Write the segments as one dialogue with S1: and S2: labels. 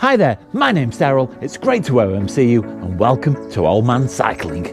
S1: Hi there, my name's Darrell, it's great to OMC you and welcome to Old Man Cycling.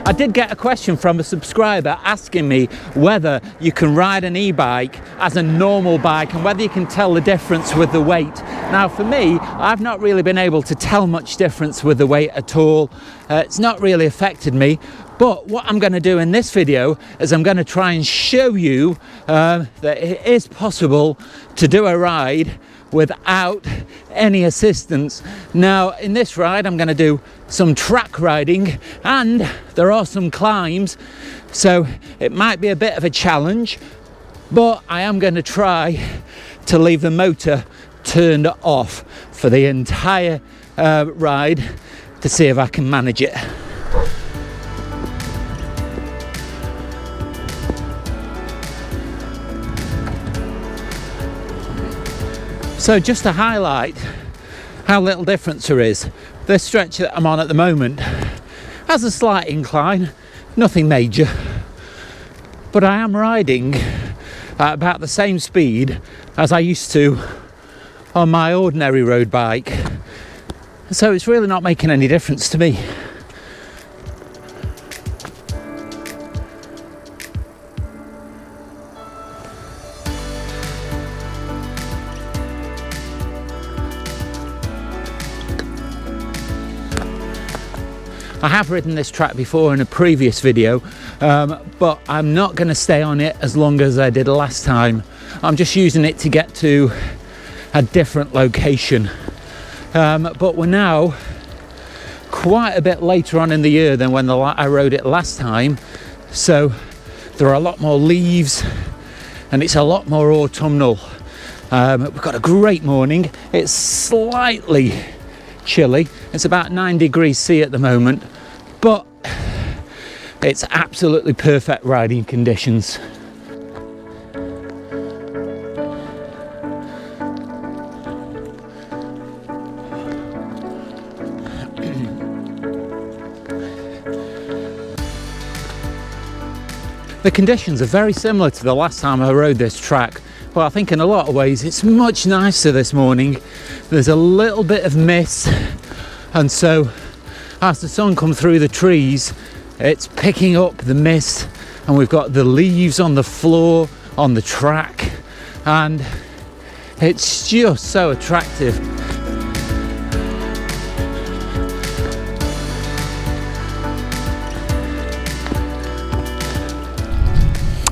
S1: I did get a question from a subscriber asking me whether you can ride an e-bike as a normal bike and whether you can tell the difference with the weight. Now for me, I've not really been able to tell much difference with the weight at all. It's not really affected me, but what I'm going to do in this video is I'm going to try and show you that it is possible to do a ride without any assistance. Now in this ride I'm going to do some track riding and there are some climbs, so it might be a bit of a challenge, but I am going to try to leave the motor turned off for the entire ride to see if I can manage it. So just to highlight how little difference there is, this stretch that I'm on at the moment has a slight incline, nothing major, but I am riding at about the same speed as I used to on my ordinary road bike, so it's really not making any difference to me. I have ridden this track before in a previous video, but I'm not going to stay on it as long as I did last time. I'm just using it to get to a different location. But we're now quite a bit later on in the year than when I rode it last time, so there are a lot more leaves and it's a lot more autumnal. We've got a great morning. It's slightly chilly, it's about 9 degrees C at the moment, but it's absolutely perfect riding conditions. The conditions are very similar to the last time I rode this track, but I think in a lot of ways it's much nicer this morning. There's a little bit of mist, and so as the sun comes through the trees it's picking up the mist, and we've got the leaves on the floor on the track, and it's just so attractive.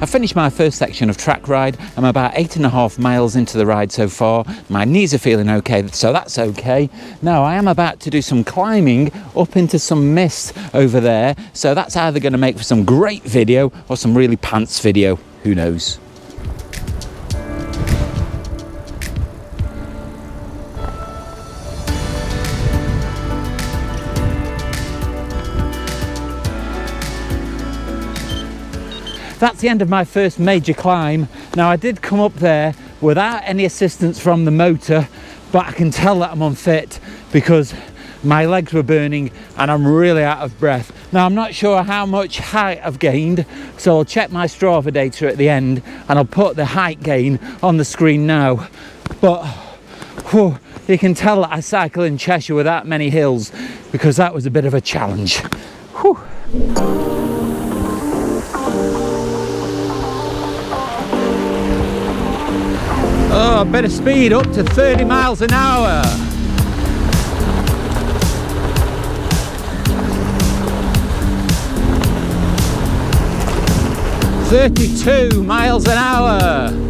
S1: I finished my first section of track ride. I'm about 8.5 miles into the ride so far. My knees are feeling okay, so that's okay. Now I am about to do some climbing up into some mist over there, so that's either going to make for some great video or some really pants video, who knows. That's the end of my first major climb. Now I did come up there without any assistance from the motor, but I can tell that I'm unfit because my legs were burning and I'm really out of breath. Now I'm not sure how much height I've gained, so I'll check my Strava data at the end and I'll put the height gain on the screen now. But whew, you can tell that I cycle in Cheshire without many hills because that was a bit of a challenge. Whew. Oh, a bit of speed up to 30 miles an hour. $32 miles an hour.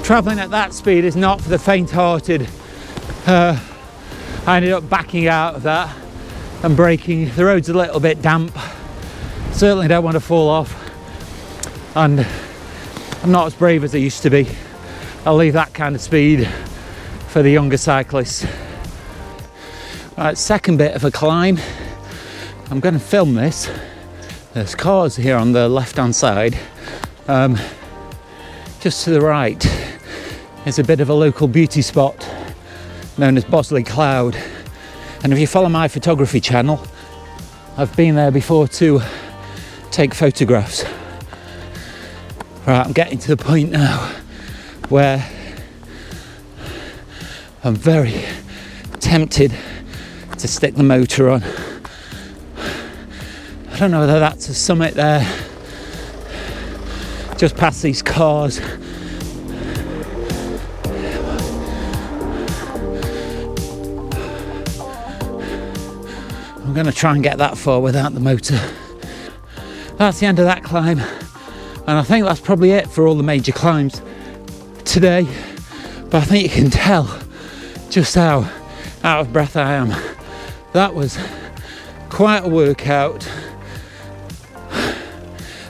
S1: Travelling at that speed is not for the faint-hearted. I ended up backing out of that and braking. The road's a little bit damp. Certainly don't want to fall off. And I'm not as brave as I used to be. I'll leave that kind of speed for the younger cyclists. Right, second bit of a climb. I'm going to film this. There's cars here on the left-hand side. Just to the right is a bit of a local beauty spot known as Bosley Cloud. And if you follow my photography channel, I've been there before to take photographs. Right, I'm getting to the point now where I'm very tempted to stick the motor on. I don't know whether that's a summit there, just past these cars. I'm going to try and get that far without the motor. That's the end of that climb, and I think that's probably it for all the major climbs today. But I think you can tell just how out of breath I am. That was quite a workout.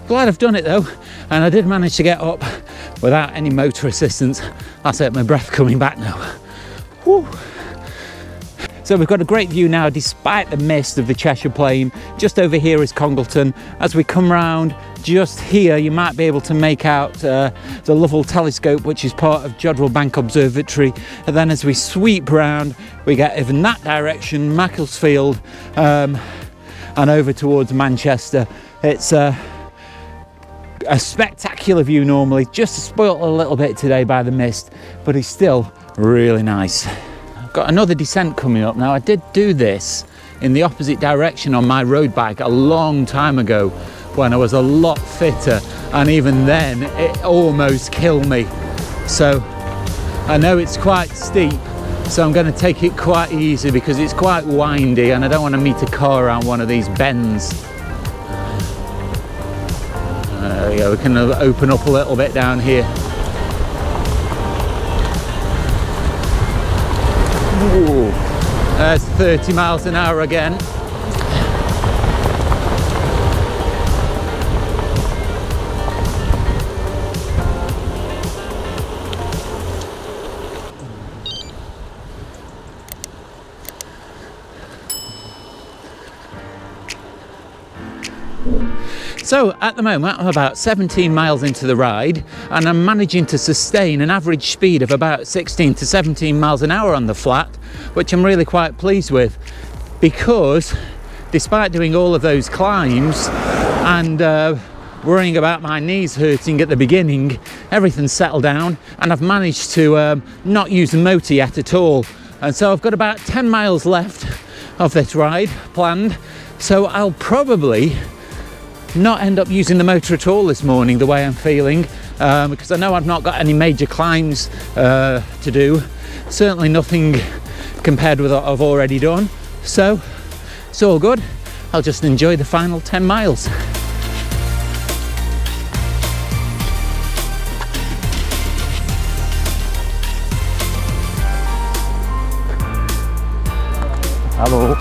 S1: Glad I've done it though, and I did manage to get up without any motor assistance. That's it, my breath coming back now. Whew. So we've got a great view now despite the mist of the Cheshire Plain. Just over here is Congleton. As we come round just here, you might be able to make out the Lovell telescope, which is part of Jodrell Bank Observatory. And then as we sweep round, we get in that direction, Macclesfield, and over towards Manchester. It's a spectacular view normally, just spoilt a little bit today by the mist, but it's still really nice. Got another descent coming up now. I did do this in the opposite direction on my road bike a long time ago when I was a lot fitter, and even then it almost killed me. So I know it's quite steep, so I'm going to take it quite easy because it's quite windy and I don't want to meet a car around one of these bends. There we go, we can open up a little bit down here. Ooh, there's 30 miles an hour again. So at the moment I'm about 17 miles into the ride, and I'm managing to sustain an average speed of about 16 to 17 miles an hour on the flat, which I'm really quite pleased with, because despite doing all of those climbs and worrying about my knees hurting at the beginning, everything's settled down and I've managed to not use the motor yet at all. And so I've got about 10 miles left of this ride planned, so I'll probably not end up using the motor at all this morning the way I'm feeling, because I know I've not got any major climbs to do, certainly nothing compared with what I've already done, so it's all good. I'll just enjoy the final 10 miles. Hello.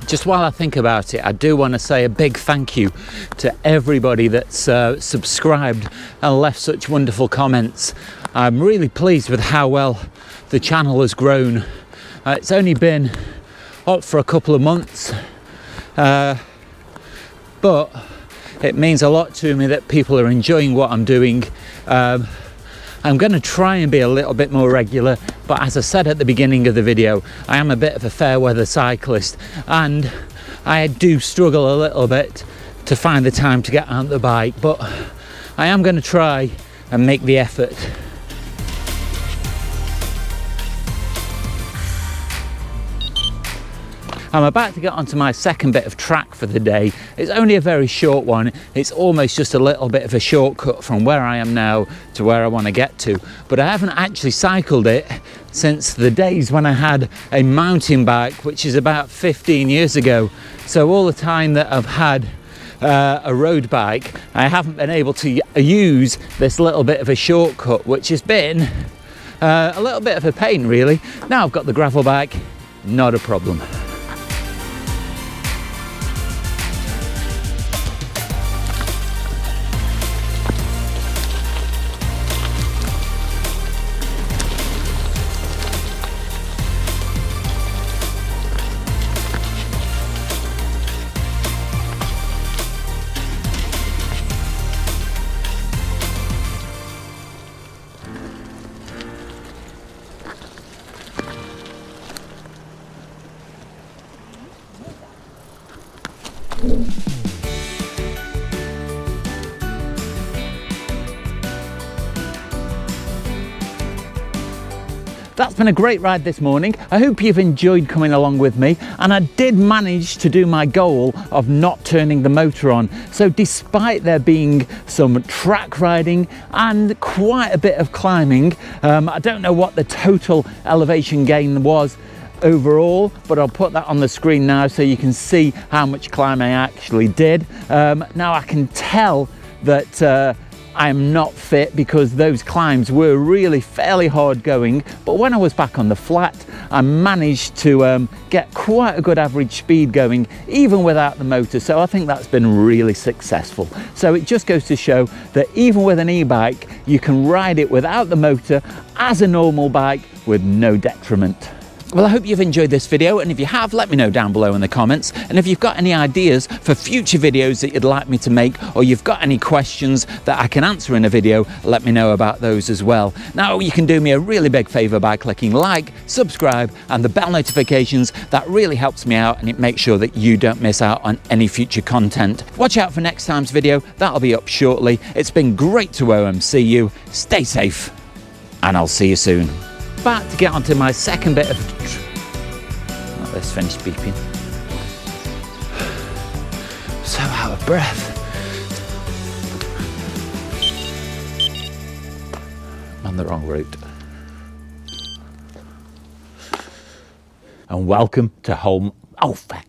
S1: Just while I think about it, I do want to say a big thank you to everybody that's subscribed and left such wonderful comments. I'm really pleased with how well the channel has grown. It's only been up for a couple of months, but it means a lot to me that people are enjoying what I'm doing. I'm going to try and be a little bit more regular, but as I said at the beginning of the video, I am a bit of a fair weather cyclist and I do struggle a little bit to find the time to get on the bike, but I am going to try and make the effort. I'm about to get onto my second bit of track for the day. It's only a very short one. It's almost just a little bit of a shortcut from where I am now to where I want to get to. But I haven't actually cycled it since the days when I had a mountain bike, which is about 15 years ago. So all the time that I've had a road bike, I haven't been able to use this little bit of a shortcut, which has been a little bit of a pain really. Now I've got the gravel bike, not a problem. that's been a great ride this morning. I hope you've enjoyed coming along with me, and I did manage to do my goal of not turning the motor on. So despite there being some track riding and quite a bit of climbing, I don't know what the total elevation gain was overall, but I'll put that on the screen now so you can see how much climbing I actually did. Now I can tell that I'm not fit because those climbs were really fairly hard going, but when I was back on the flat I managed to get quite a good average speed going even without the motor, so I think that's been really successful. So it just goes to show that even with an e-bike you can ride it without the motor as a normal bike with no detriment. Well, I hope you've enjoyed this video, and if you have, let me know down below in the comments. And if you've got any ideas for future videos that you'd like me to make, or you've got any questions that I can answer in a video, let me know about those as well. Now, you can do me a really big favour by clicking like, subscribe and the bell notifications. That really helps me out and it makes sure that you don't miss out on any future content. Watch out for next time's video, that'll be up shortly. It's been great to OMC you, stay safe, and I'll see you soon. About to get onto my second bit of... Let this finish beeping. So out of breath. I'm on the wrong route. And welcome to home... Oh, fuck.